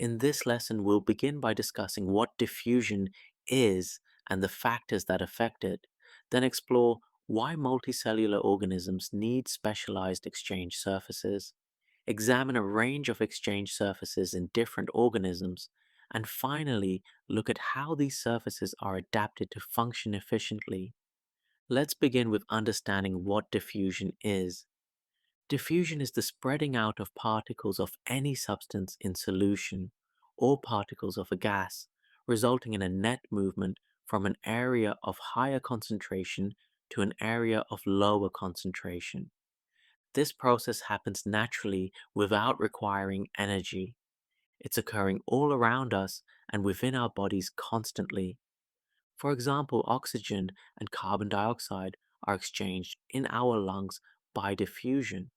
In this lesson, we'll begin by discussing what diffusion is and the factors that affect it, then explore why multicellular organisms need specialized exchange surfaces, examine a range of exchange surfaces in different organisms, and finally look at how these surfaces are adapted to function efficiently. Let's begin with understanding what diffusion is. Diffusion is the spreading out of particles of any substance in solution, or particles of a gas, resulting in a net movement from an area of higher concentration to an area of lower concentration. This process happens naturally without requiring energy. It's occurring all around us and within our bodies constantly. For example, oxygen and carbon dioxide are exchanged in our lungs by diffusion.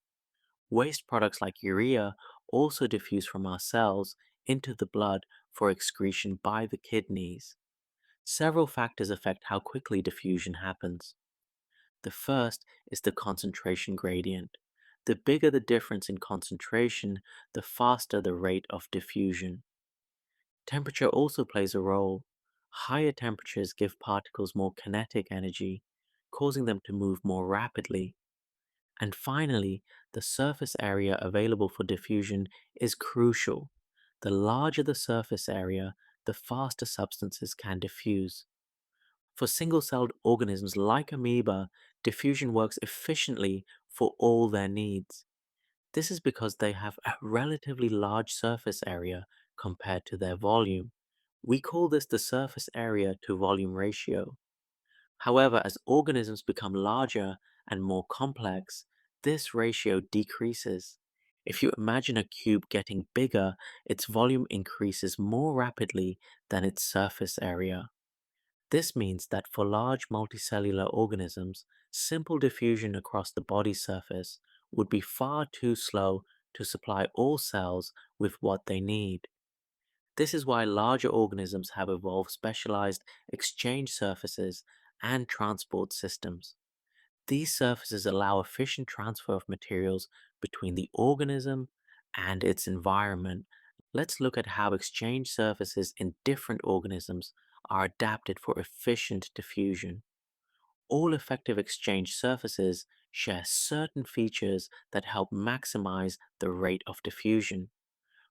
Waste products like urea also diffuse from our cells into the blood for excretion by the kidneys. Several factors affect how quickly diffusion happens. The first is the concentration gradient. The bigger the difference in concentration, the faster the rate of diffusion. Temperature also plays a role. Higher temperatures give particles more kinetic energy, causing them to move more rapidly. And finally, the surface area available for diffusion is crucial. The larger the surface area, the faster substances can diffuse. For single celled organisms like amoeba, diffusion works efficiently for all their needs. This is because they have a relatively large surface area compared to their volume. We call this the surface area to volume ratio. However, as organisms become larger and more complex, this ratio decreases. If you imagine a cube getting bigger, its volume increases more rapidly than its surface area. This means that for large multicellular organisms, simple diffusion across the body surface would be far too slow to supply all cells with what they need. This is why larger organisms have evolved specialized exchange surfaces and transport systems. These surfaces allow efficient transfer of materials between the organism and its environment. Let's look at how exchange surfaces in different organisms are adapted for efficient diffusion. All effective exchange surfaces share certain features that help maximize the rate of diffusion.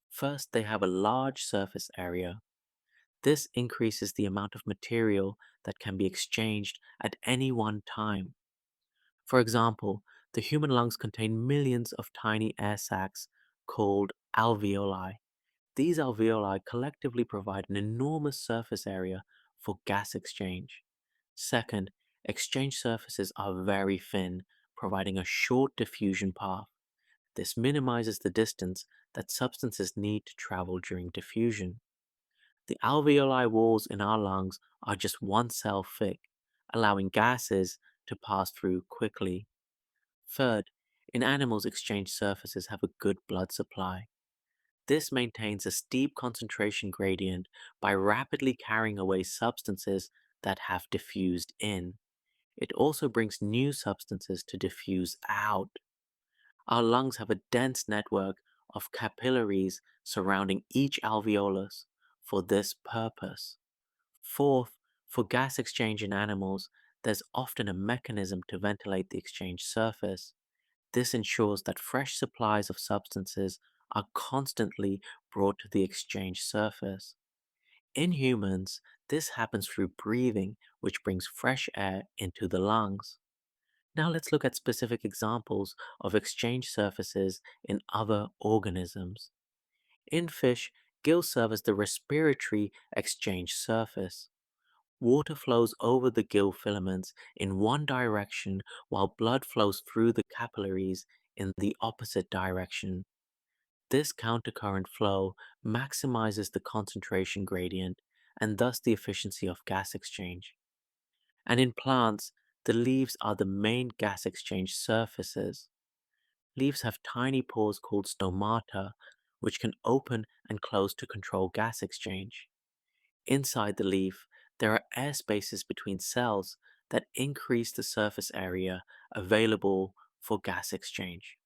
First, they have a large surface area. This increases the amount of material that can be exchanged at any one time. For example, the human lungs contain millions of tiny air sacs called alveoli. These alveoli collectively provide an enormous surface area for gas exchange. Second, exchange surfaces are very thin, providing a short diffusion path. This minimizes the distance that substances need to travel during diffusion. The alveoli walls in our lungs are just one cell thick, allowing gases to pass through quickly. Third, in animals, exchange surfaces have a good blood supply. This maintains a steep concentration gradient by rapidly carrying away substances that have diffused in. It also brings new substances to diffuse out. Our lungs have a dense network of capillaries surrounding each alveolus for this purpose. Fourth, for gas exchange in animals, there's often a mechanism to ventilate the exchange surface. This ensures that fresh supplies of substances are constantly brought to the exchange surface. In humans, this happens through breathing, which brings fresh air into the lungs. Now let's look at specific examples of exchange surfaces in other organisms. In fish, gills serve as the respiratory exchange surface. Water flows over the gill filaments in one direction while blood flows through the capillaries in the opposite direction. This countercurrent flow maximizes the concentration gradient and thus the efficiency of gas exchange. And in plants, the leaves are the main gas exchange surfaces. Leaves have tiny pores called stomata, which can open and close to control gas exchange. Inside the leaf, there are air spaces between cells that increase the surface area available for gas exchange.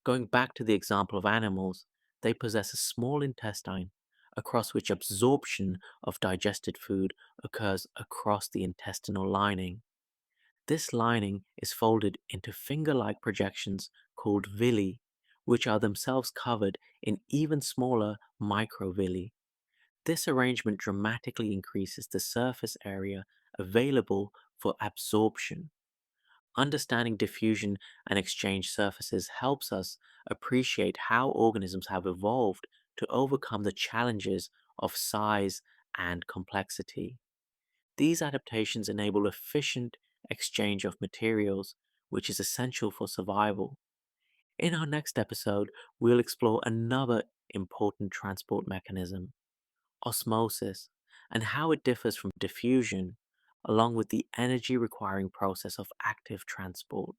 Going back to the example of animals, They possess a small intestine across which absorption of digested food occurs across the intestinal lining. This lining is folded into finger like projections called villi, which are themselves covered in even smaller microvilli. This arrangement dramatically increases the surface area available for absorption. Understanding diffusion and exchange surfaces helps us appreciate how organisms have evolved to overcome the challenges of size and complexity. These adaptations enable efficient exchange of materials, which is essential for survival. In our next episode, we'll explore another important transport mechanism, osmosis, and how it differs from diffusion, along with the energy requiring process of active transport.